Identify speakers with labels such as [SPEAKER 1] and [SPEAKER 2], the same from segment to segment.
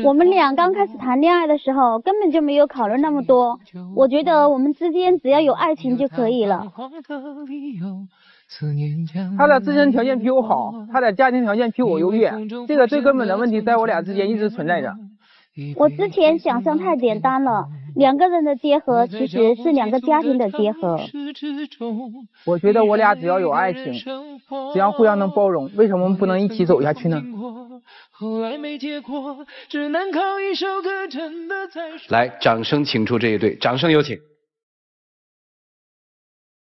[SPEAKER 1] 我们俩刚开始谈恋爱的时候，根本就没有考虑那么多。我觉得我们之间只要有爱情就可以了。
[SPEAKER 2] 他的自身条件比我好，他的家庭条件比我优越，这个最根本的问题在我俩之间一直存在着。
[SPEAKER 1] 我之前想象太简单了，两个人的结合其实是两个家庭的结合。
[SPEAKER 2] 我觉得我俩只要有爱情，只要互相能包容，为什么不能一起走下去呢？
[SPEAKER 3] 来，掌声请出这一对，掌声有请。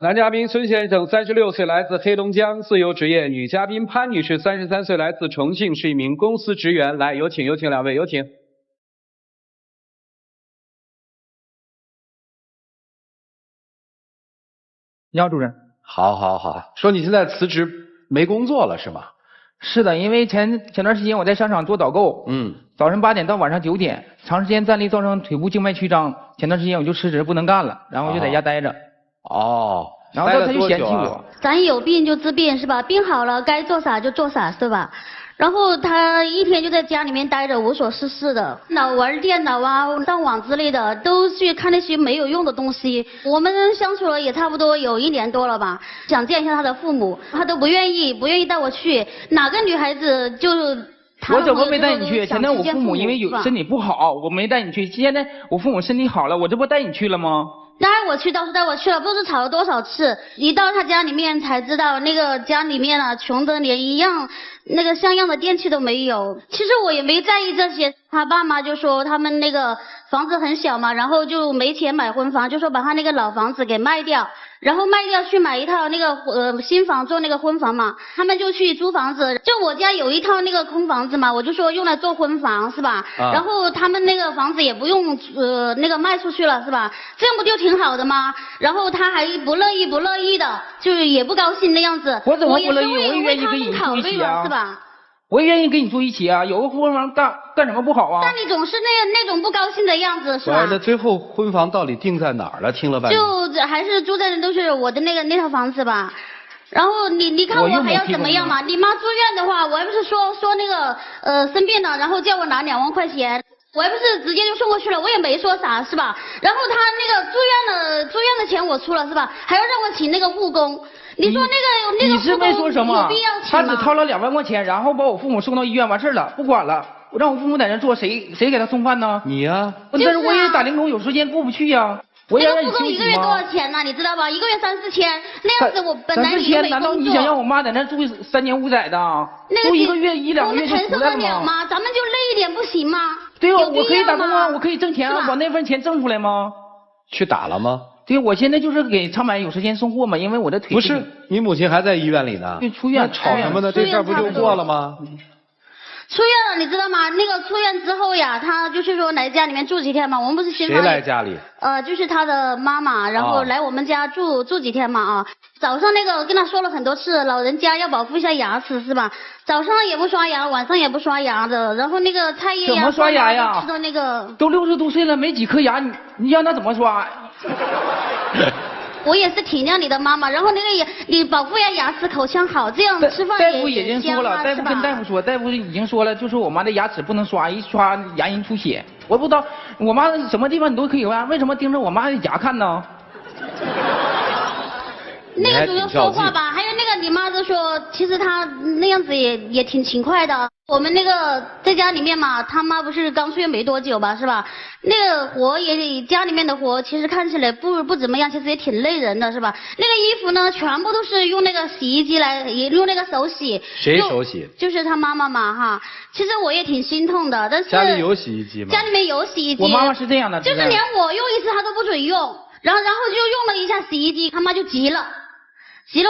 [SPEAKER 3] 男嘉宾孙先生，36岁，来自黑龙江，自由职业；女嘉宾潘女士，33岁，来自重庆，是一名公司职员。来，有请两位，有请。
[SPEAKER 2] 你好，主任。
[SPEAKER 3] 好，说你现在辞职没工作了是吗？
[SPEAKER 2] 是的，因为前段时间我在商场做导购，早晨8点到晚上9点，长时间站立造成腿部静脉曲张，前段时间我就辞职不能干了，然后我就在家待着。然后他就嫌弃我。
[SPEAKER 4] 咱有病就治病是吧？病好了该做啥就做啥是吧？然后他一天就在家里面待着，无所事事的，老玩电脑啊、上网之类的，都去看那些没有用的东西。我们相处了也差不多有1年多了吧，想见一下他的父母，他都不愿意带我去。哪个女孩子就
[SPEAKER 2] 我怎么没带你去？前天我父母因为有身体不好，我没带你去。现在我父母身体好了，我这不带你去了吗？
[SPEAKER 4] 带我去倒是带我去了，不知吵了多少次。一到他家里面才知道，那个家里面啊，穷得连一样那个像样的电器都没有。其实我也没在意这些，他爸妈就说他们那个房子很小嘛，然后就没钱买婚房，就说把他那个老房子给卖掉，然后卖掉去买一套那个新房做那个婚房嘛。他们就去租房子，就我家有一套那个空房子嘛，我就说用来做婚房是吧？然后他们那个房子也不用那个卖出去了是吧？这样不就挺好的吗？然后他还不乐意的，就是也不高兴那样子。
[SPEAKER 2] 我怎么不乐意？我也愿意跟你住一起啊，
[SPEAKER 4] 是吧？
[SPEAKER 2] 我也愿意跟你住一起啊，有个婚房干什么不好啊？
[SPEAKER 4] 但你总是那种不高兴的样子是吧？
[SPEAKER 3] 那最后婚房到底定在哪儿了？听了半天。
[SPEAKER 4] 就还是住在都是我的那套房子吧。然后你看我还要怎么样嘛？你妈住院的话，我还不是说那个生病了，然后叫我拿2万块钱。我还不是直接就送过去了，我也没说啥是吧？然后他那个住院的钱我出了是吧？还要让我请那个护工，你说那个
[SPEAKER 2] 你是没说什么？
[SPEAKER 4] 有必要请吗？
[SPEAKER 2] 他只掏了2万块钱，然后把我父母送到医院完事了，不管了。我让我父母在那坐，谁给他送饭呢？
[SPEAKER 3] 你呀。
[SPEAKER 2] 但是我也打零工，有时间过不去呀。我也让你
[SPEAKER 4] 那个护工1个月多少钱呢？你知道吧？1个月3、4千，那样子我本来也没工作。
[SPEAKER 2] 难道你想让我妈在那住3年5载的？住1个月1、2个月就出来了
[SPEAKER 4] 吗？咱们就累一点不行吗？
[SPEAKER 2] 对啊，我可以打工啊，我可以挣钱啊，把那份钱挣出来吗？
[SPEAKER 3] 去打了吗？
[SPEAKER 2] 对，我现在就是给长白有时间送货嘛，因为我的腿
[SPEAKER 3] 不是，你母亲还在医院里呢。
[SPEAKER 2] 对，出院。
[SPEAKER 3] 吵什么呢？这事儿不就过了吗？
[SPEAKER 4] 出院了，你知道吗？那个出院之后呀，他就是说来家里面住几天嘛。我们不是新
[SPEAKER 3] 谁来家里？
[SPEAKER 4] 就是他的妈妈，然后来我们家住几天嘛啊。早上那个跟他说了很多次，老人家要保护一下牙齿是吧？早上也不刷牙，晚上也不刷牙的。然后那个菜叶呀，
[SPEAKER 2] 怎么刷牙呀？
[SPEAKER 4] 吃的那个
[SPEAKER 2] 都60多岁了，没几颗牙，你让他怎么刷？
[SPEAKER 4] 我也是体谅你的妈妈，然后那个你保护下牙齿，口腔好，这样吃饭也
[SPEAKER 2] 大夫已经说了，大夫跟大夫说，大夫已经说了，就说我妈的牙齿不能刷，一刷牙龈出血。我不知道我妈什么地方你都可以挖，为什么盯着我妈的牙看呢？
[SPEAKER 4] 那个主要说话吧，还有那个你妈就说，其实她那样子也挺勤快的。我们那个在家里面嘛，他妈不是刚出院没多久吧，是吧？那个活也家里面的活，其实看起来不怎么样，其实也挺累人的，是吧？那个衣服呢，全部都是用那个洗衣机来，也用那个手洗。
[SPEAKER 3] 谁手洗？
[SPEAKER 4] 就是他妈妈嘛，哈。其实我也挺心痛的，但是
[SPEAKER 3] 家里有洗衣机吗？
[SPEAKER 4] 家里面有洗衣机。
[SPEAKER 2] 我妈妈是这样的，
[SPEAKER 4] 就是连我用一次她都不准用，然后就用了一下洗衣机，他妈就急了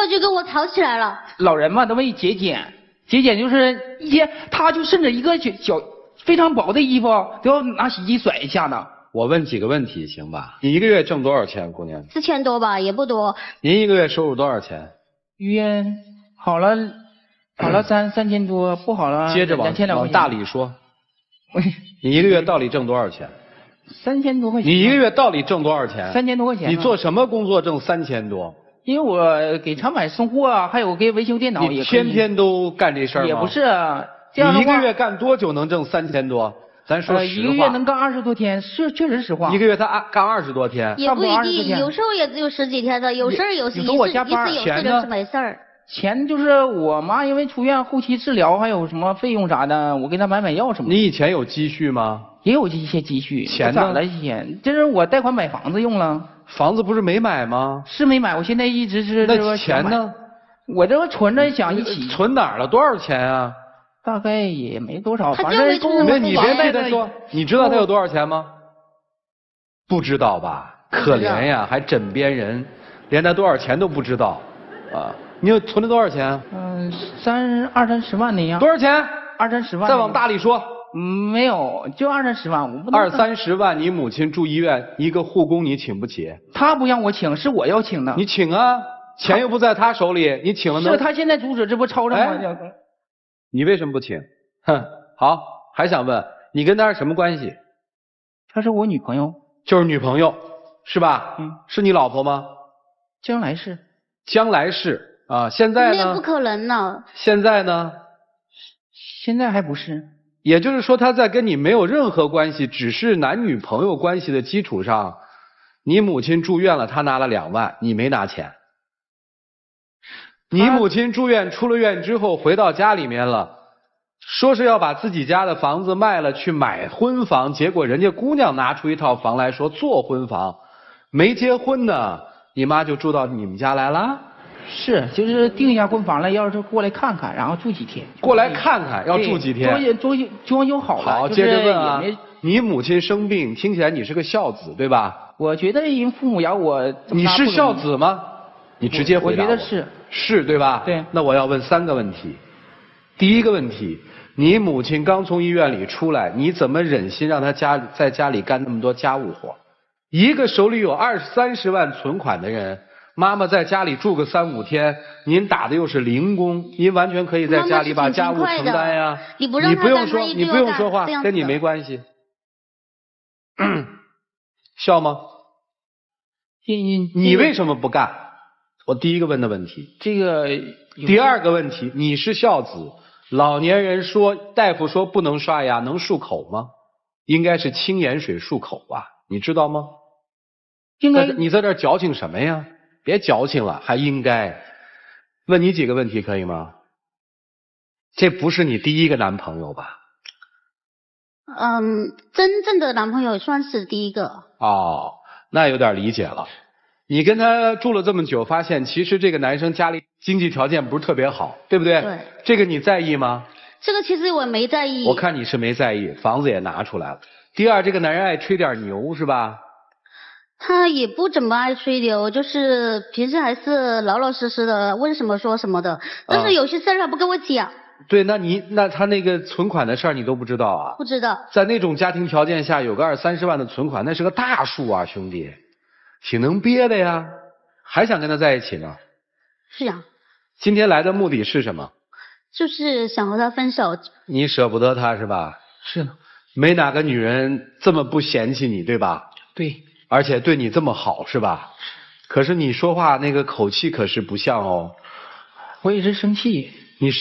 [SPEAKER 4] 就跟我吵起来了。
[SPEAKER 2] 老人嘛都为节俭就是一天，他就甚至一个小非常薄的衣服都要拿洗衣机甩一下的。
[SPEAKER 3] 我问几个问题行吧？你1个月挣多少钱，姑娘
[SPEAKER 4] ？4000多吧，也不多。
[SPEAKER 3] 您1个月收入多少钱？
[SPEAKER 2] 约好了3000多，不好了
[SPEAKER 3] 接着往大里说。你1个月到底挣多少钱
[SPEAKER 2] ？3000多块钱。
[SPEAKER 3] 你1个月到底挣多少钱
[SPEAKER 2] ？3000多块钱。
[SPEAKER 3] 你做什么工作挣3000多？
[SPEAKER 2] 因为我给长买送货啊，还有给维修电脑也可以。
[SPEAKER 3] 你天天都干这事儿吗？
[SPEAKER 2] 也不是，这样的话
[SPEAKER 3] 你一个月干多久能挣3000多？咱说实话。
[SPEAKER 2] 一个月能干20多天，是确实实话。
[SPEAKER 3] 一个月他干20多天。
[SPEAKER 4] 也不一定，有时候也只有10几天的，有事儿有事，一次有事就是没事儿。
[SPEAKER 2] 钱就是我妈因为出院后期治疗还有什么费用啥的，我给她买药什么的。
[SPEAKER 3] 你以前有积蓄吗？
[SPEAKER 2] 也有一些积蓄。
[SPEAKER 3] 钱呢？
[SPEAKER 2] 攒了一些，这是我贷款买房子用了。
[SPEAKER 3] 房子不是没买吗？
[SPEAKER 2] 是没买，我现在一直是这个。
[SPEAKER 3] 那钱呢？
[SPEAKER 2] 我这个存着想一起。
[SPEAKER 3] 存哪儿了？多少钱啊？
[SPEAKER 2] 大概也没多少，
[SPEAKER 4] 反
[SPEAKER 2] 正够。
[SPEAKER 3] 那你别对他说，你知道他有多少钱吗？不知道吧？可怜呀，还枕边人，连他多少钱都不知道啊！你有存了多少钱？20、
[SPEAKER 2] 30万那样。
[SPEAKER 3] 多少钱
[SPEAKER 2] ？20、30万。
[SPEAKER 3] 再往大里说。
[SPEAKER 2] 没有，就20、30万，我不能。
[SPEAKER 3] 20、30万，你母亲住医院，一个护工你请不起？
[SPEAKER 2] 他不让我请，是我要请的。
[SPEAKER 3] 你请啊，钱又不在他手里，你请了呢？
[SPEAKER 2] 是他现在阻止，这不吵着吗？
[SPEAKER 3] 你为什么不请？哼，好，还想问你跟他是什么关系？
[SPEAKER 2] 她是我女朋友。
[SPEAKER 3] 就是女朋友，是吧？是你老婆吗？
[SPEAKER 2] 将来是。
[SPEAKER 3] 将来是啊，现在呢？
[SPEAKER 4] 那不可能呢。
[SPEAKER 3] 现在呢？
[SPEAKER 2] 现在还不是。
[SPEAKER 3] 也就是说，他在跟你没有任何关系，只是男女朋友关系的基础上，你母亲住院了，他拿了2万，你没拿钱。你母亲住院出了院之后回到家里面了，说是要把自己家的房子卖了去买婚房，结果人家姑娘拿出一套房来说做婚房，没结婚呢，你妈就住到你们家来了。
[SPEAKER 2] 是，就是定下婚房了，要是过来看看，然后住几天。
[SPEAKER 3] 过来看看，要住几天？
[SPEAKER 2] 装修好了。
[SPEAKER 3] 好，接着问啊，你母亲生病，听起来你是个孝子，对吧？
[SPEAKER 2] 我觉得人父母养我。
[SPEAKER 3] 你是孝子吗？你直接回答我。
[SPEAKER 2] 我觉得是。
[SPEAKER 3] 是，对吧？
[SPEAKER 2] 对。
[SPEAKER 3] 那我要问3个问题。第一个问题，你母亲刚从医院里出来，你怎么忍心让她在家里干那么多家务活？一个手里有20、30万存款的人。妈妈在家里住个3、5天，您打的又是零工，您完全可以在家里把家务承担呀。
[SPEAKER 4] 你不用说，
[SPEAKER 3] 你不用说话，跟你没关系。笑吗？你为什么不干？我第一个问的问题。
[SPEAKER 2] 这个。
[SPEAKER 3] 第二个问题，你是孝子，老年人说，大夫说不能刷牙，能漱口吗？应该是清盐水漱口吧，你知道吗？
[SPEAKER 2] 应该。
[SPEAKER 3] 你在这矫情什么呀？别矫情了，还应该。问你几个问题可以吗？这不是你第一个男朋友吧？
[SPEAKER 4] 真正的男朋友算是第一个。
[SPEAKER 3] 哦，那有点理解了。你跟他住了这么久，发现其实这个男生家里经济条件不是特别好，对不对？
[SPEAKER 4] 对。
[SPEAKER 3] 这个你在意吗？
[SPEAKER 4] 这个其实我没在意。
[SPEAKER 3] 我看你是没在意，房子也拿出来了。第二，这个男人爱吹点牛是吧？
[SPEAKER 4] 他也不怎么爱吹牛，就是平时还是老老实实的，问什么说什么的。但是有些事儿他不跟我讲。
[SPEAKER 3] 对，那他那个存款的事儿你都不知道啊？
[SPEAKER 4] 不知道。在
[SPEAKER 3] 那种家庭条件下，有个20、30万的存款，那是个大数啊，兄弟，挺能憋的呀。还想跟他在一起呢？
[SPEAKER 4] 是呀。
[SPEAKER 3] 今天来的目的是什么？
[SPEAKER 4] 就是想和他分手。
[SPEAKER 3] 你舍不得他是吧？
[SPEAKER 2] 是的。
[SPEAKER 3] 没哪个女人这么不嫌弃你，对吧？
[SPEAKER 2] 对。
[SPEAKER 3] 而且对你这么好是吧？可是你说话那个口气可是不像哦。
[SPEAKER 2] 我也是生气。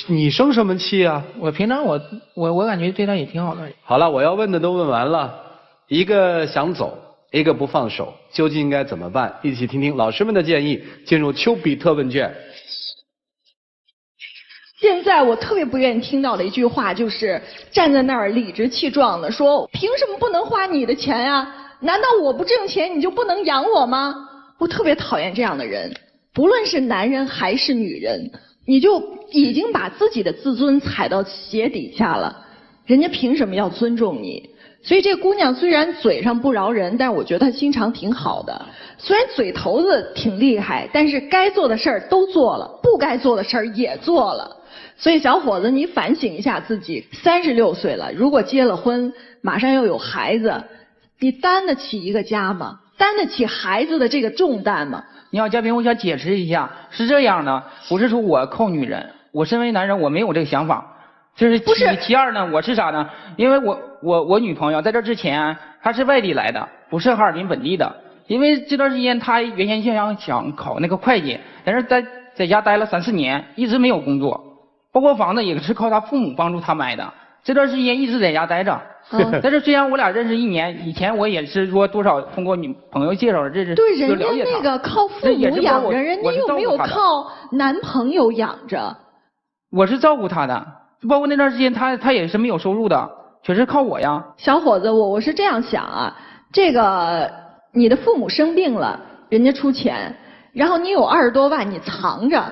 [SPEAKER 3] 你生什么气啊？
[SPEAKER 2] 我平常我感觉对他也挺好的。
[SPEAKER 3] 好了，我要问的都问完了，一个想走，一个不放手，究竟应该怎么办？一起听听老师们的建议，进入丘比特问卷。
[SPEAKER 5] 现在我特别不愿意听到的一句话就是站在那儿理直气壮的说，凭什么不能花你的钱呀？难道我不挣钱你就不能养我吗？我特别讨厌这样的人，不论是男人还是女人，你就已经把自己的自尊踩到鞋底下了，人家凭什么要尊重你？所以这姑娘虽然嘴上不饶人，但是我觉得她心肠挺好的。虽然嘴头子挺厉害，但是该做的事儿都做了，不该做的事儿也做了。所以小伙子，你反省一下自己，36岁了，如果结了婚，马上要有孩子，你担得起一个家吗？担得起孩子的这个重担吗？
[SPEAKER 2] 你好，嘉宾，我想解释一下，是这样的，不是说我扣女人，我身为男人，我没有这个想法。这是其二呢，我是啥呢？因为我女朋友在这之前，她是外地来的，不是哈尔滨本地的。因为这段时间她原先想考那个会计，但是在家待了3、4年，一直没有工作。包括房子也是靠他父母帮助他买的。这段时间一直在家待着。但是虽然我俩认识1年，以前我也是说多少通过女朋友介绍认识，
[SPEAKER 5] 对，人家那个靠父母养着，人家又没有靠男朋友养着。
[SPEAKER 2] 我是照顾他的，包括那段时间他也是没有收入的，全是靠我呀。
[SPEAKER 5] 小伙子，我是这样想啊，这个你的父母生病了，人家出钱，然后你有20多万你藏着，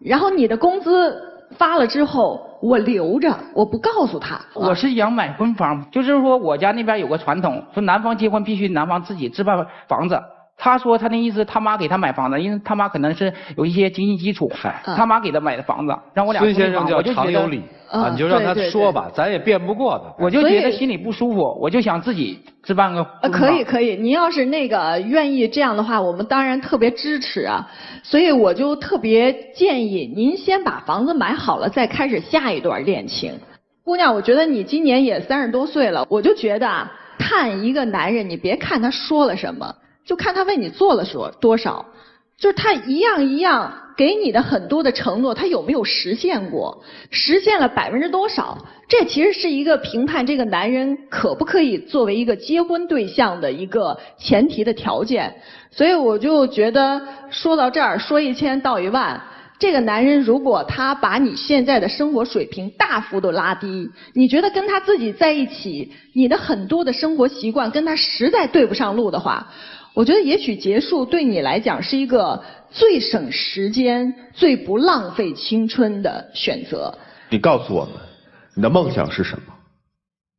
[SPEAKER 5] 然后你的工资发了之后我留着，我不告诉他。
[SPEAKER 2] 我是想买婚房，就是说我家那边有个传统，说男方结婚必须男方自己置办房子。他说他那意思，他妈给他买房子，因为他妈可能是有一些经济基础，他妈给他买的房子，让我俩
[SPEAKER 3] 孙先生叫常有理啊，你就让他说吧，咱也辩不过他。
[SPEAKER 2] 我就觉得心里不舒服，我就想自己置办个婚房。
[SPEAKER 5] 可以，您要是那个愿意这样的话，我们当然特别支持啊。所以我就特别建议您先把房子买好了，再开始下一段恋情。姑娘，我觉得你今年也30多岁了，我就觉得啊，看一个男人，你别看他说了什么。就看他为你做了多少，就是他一样一样给你的很多的承诺，他有没有实现过，实现了多少，这其实是一个评判这个男人可不可以作为一个结婚对象的一个前提的条件。所以我就觉得说到这儿，说1000道1万，这个男人如果他把你现在的生活水平大幅度拉低，你觉得跟他自己在一起，你的很多的生活习惯跟他实在对不上路的话，我觉得也许结束对你来讲是一个最省时间、最不浪费青春的选择。
[SPEAKER 6] 你告诉我们，你的梦想是什么？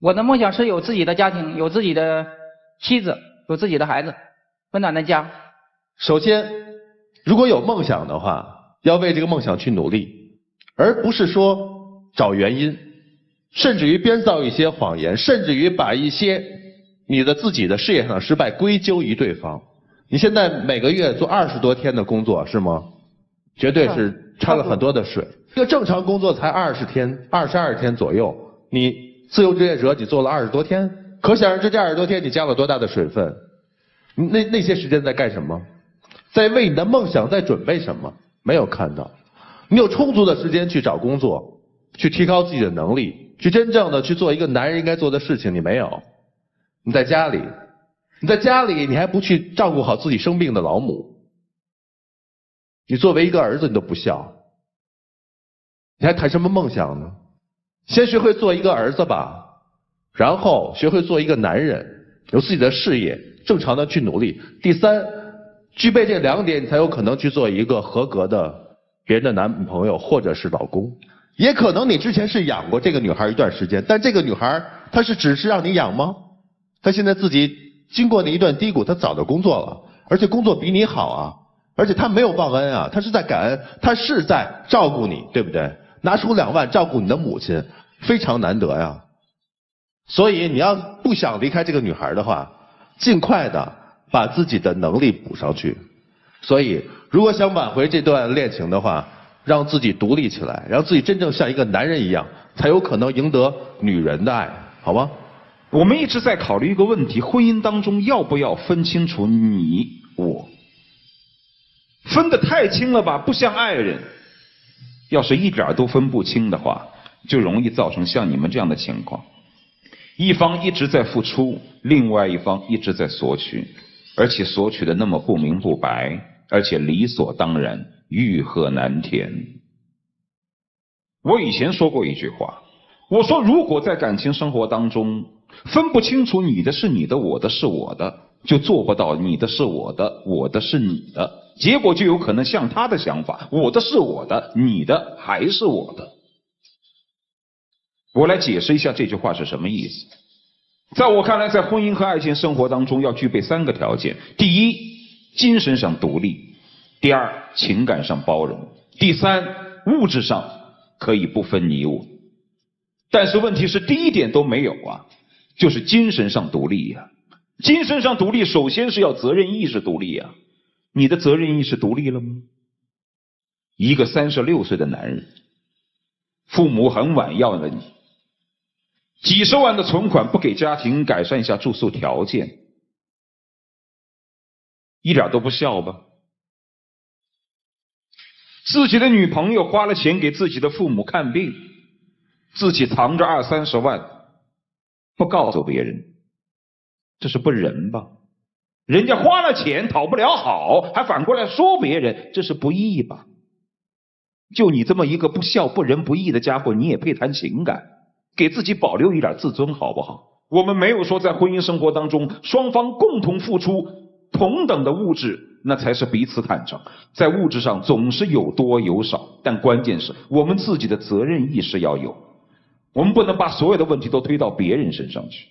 [SPEAKER 2] 我的梦想是有自己的家庭，有自己的妻子，有自己的孩子，温暖的家。
[SPEAKER 6] 首先，如果有梦想的话，要为这个梦想去努力，而不是说找原因，甚至于编造一些谎言，甚至于把一些你的自己的事业上的失败归咎于对方。你现在每个月做20多天的工作是吗？绝对是掺了很多的水。一个正常工作才20天、22天左右，你自由职业者你做了20多天，可想而知这20多天你加了多大的水分。那些时间在干什么？在为你的梦想在准备什么？没有看到。你有充足的时间去找工作，去提高自己的能力，去真正的去做一个男人应该做的事情，你没有。你在家里你还不去照顾好自己生病的老母，你作为一个儿子你都不孝，你还谈什么梦想呢？先学会做一个儿子吧，然后学会做一个男人，有自己的事业，正常的去努力。第三，具备这2点，你才有可能去做一个合格的别人的男朋友或者是老公。也可能你之前是养过这个女孩一段时间，但这个女孩她是只是让你养吗？她现在自己经过你一段低谷，她早就工作了，而且工作比你好啊，而且她没有忘恩啊，她是在感恩，她是在照顾你，对不对？拿出2万照顾你的母亲，非常难得呀。所以你要不想离开这个女孩的话，尽快的把自己的能力补上去。所以如果想挽回这段恋情的话，让自己独立起来，让自己真正像一个男人一样，才有可能赢得女人的爱，好吗？
[SPEAKER 7] 我们一直在考虑一个问题，婚姻当中要不要分清楚你我？分得太清了吧，不像爱人。要是一点都分不清的话，就容易造成像你们这样的情况，一方一直在付出，另外一方一直在索取，而且索取的那么不明不白，而且理所当然，欲壑难填。我以前说过一句话，我说如果在感情生活当中分不清楚你的是你的，我的是我的，就做不到你的是我的，我的是你的，结果就有可能像他的想法，我的是我的，你的还是我的。我来解释一下这句话是什么意思。在我看来，在婚姻和爱情生活当中要具备3个条件：第一，精神上独立；第二，情感上包容；第三，物质上可以不分你我。但是问题是第一点都没有啊，就是精神上独立呀。精神上独立首先是要责任意识独立呀。你的责任意识独立了吗？一个36岁的男人，父母很晚要了你，几十万的存款不给家庭改善一下住宿条件，一点都不孝吧？自己的女朋友花了钱给自己的父母看病，自己藏着20-30万，不告诉别人，这是不仁吧？人家花了钱讨不了好，还反过来说别人，这是不义吧？就你这么一个不孝不仁不义的家伙，你也配谈情感？给自己保留一点自尊好不好？我们没有说在婚姻生活当中双方共同付出同等的物质，那才是彼此坦诚。在物质上总是有多有少，但关键是我们自己的责任意识要有，我们不能把所有的问题都推到别人身上去。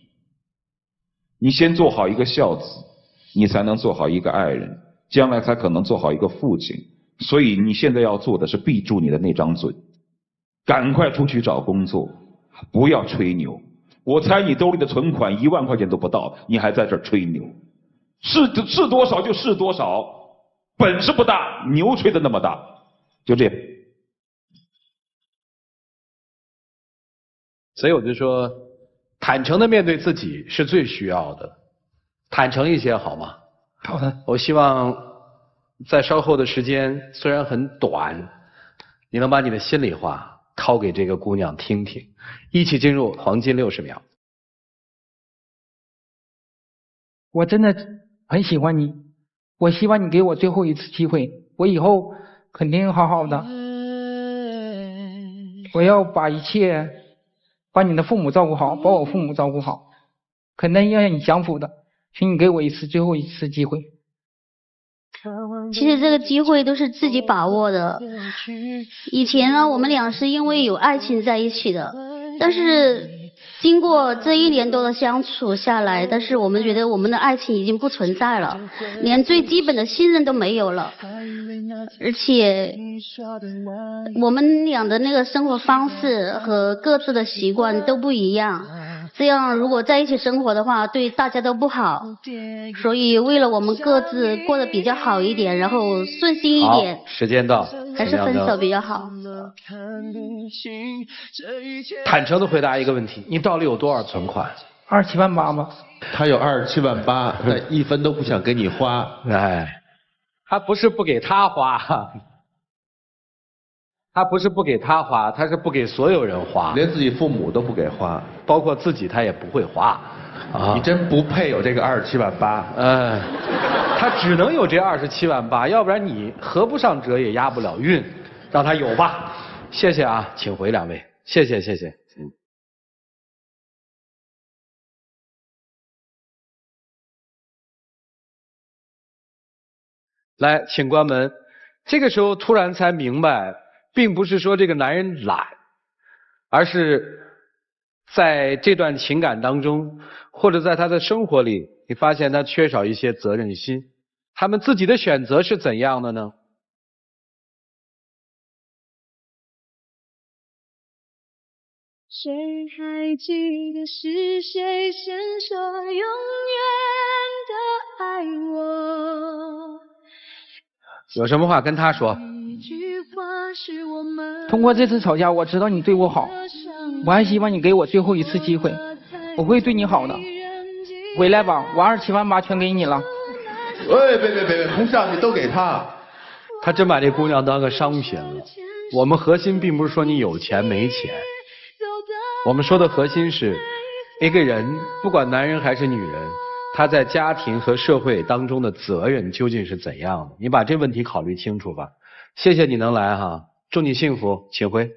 [SPEAKER 7] 你先做好一个孝子，你才能做好一个爱人，将来才可能做好一个父亲。所以你现在要做的是闭住你的那张嘴，赶快出去找工作，不要吹牛。我猜你兜里的存款1万块钱都不到，你还在这儿吹牛，是多少就是多少，本事不大，牛吹的那么大，就这样。
[SPEAKER 3] 所以我就说，坦诚的面对自己是最需要的，坦诚一些好吗？
[SPEAKER 2] 好的。
[SPEAKER 3] 我希望在稍后的时间虽然很短，你能把你的心里话掏给这个姑娘听听。一起进入黄金60秒。
[SPEAKER 2] 我真的很喜欢你，我希望你给我最后一次机会，我以后肯定好好的，我要把你的父母照顾好，把我父母照顾好，肯定要让你享福的，请你给我最后一次机会。
[SPEAKER 4] 其实这个机会都是自己把握的。以前呢，我们俩是因为有爱情在一起的，但是经过这1年多的相处下来，但是我们觉得我们的爱情已经不存在了，连最基本的信任都没有了。而且我们俩的那个生活方式和各自的习惯都不一样，这样如果在一起生活的话，对大家都不好。所以为了我们各自过得比较好一点，然后顺心一点，
[SPEAKER 3] 时间到，
[SPEAKER 4] 还是分手比较好。
[SPEAKER 3] 坦诚的回答一个问题，你到底有多少存款
[SPEAKER 2] ？27万8吧。
[SPEAKER 6] 他有27万8，但1分都不想给你花。
[SPEAKER 3] 哎，他不是不给他花，他不是不给他花，他是不给所有人花，
[SPEAKER 6] 连自己父母都不给花，
[SPEAKER 3] 包括自己他也不会花。
[SPEAKER 6] 啊，你真不配有这个27万8。
[SPEAKER 3] 他只能有这27万8，要不然你合不上辙也押不了韵，让他有吧。谢谢啊，请回2位，谢谢。来，请关门。这个时候突然才明白，并不是说这个男人懒，而是在这段情感当中，或者在他的生活里，你发现他缺少一些责任心。他们自己的选择是怎样的呢？
[SPEAKER 8] 谁还记得是谁先说永远的爱我？
[SPEAKER 3] 有什么话跟他说？
[SPEAKER 2] 通过这次吵架，我知道你对我好，我还希望你给我最后一次机会，我会对你好的。回来吧，我27万8全给你了。
[SPEAKER 6] 喂，别，从上去都给他。
[SPEAKER 3] 他真把这姑娘当个商品了。我们核心并不是说你有钱没钱，我们说的核心是一个人，不管男人还是女人，他在家庭和社会当中的责任究竟是怎样的？你把这问题考虑清楚吧。谢谢你能来哈，祝你幸福，请回。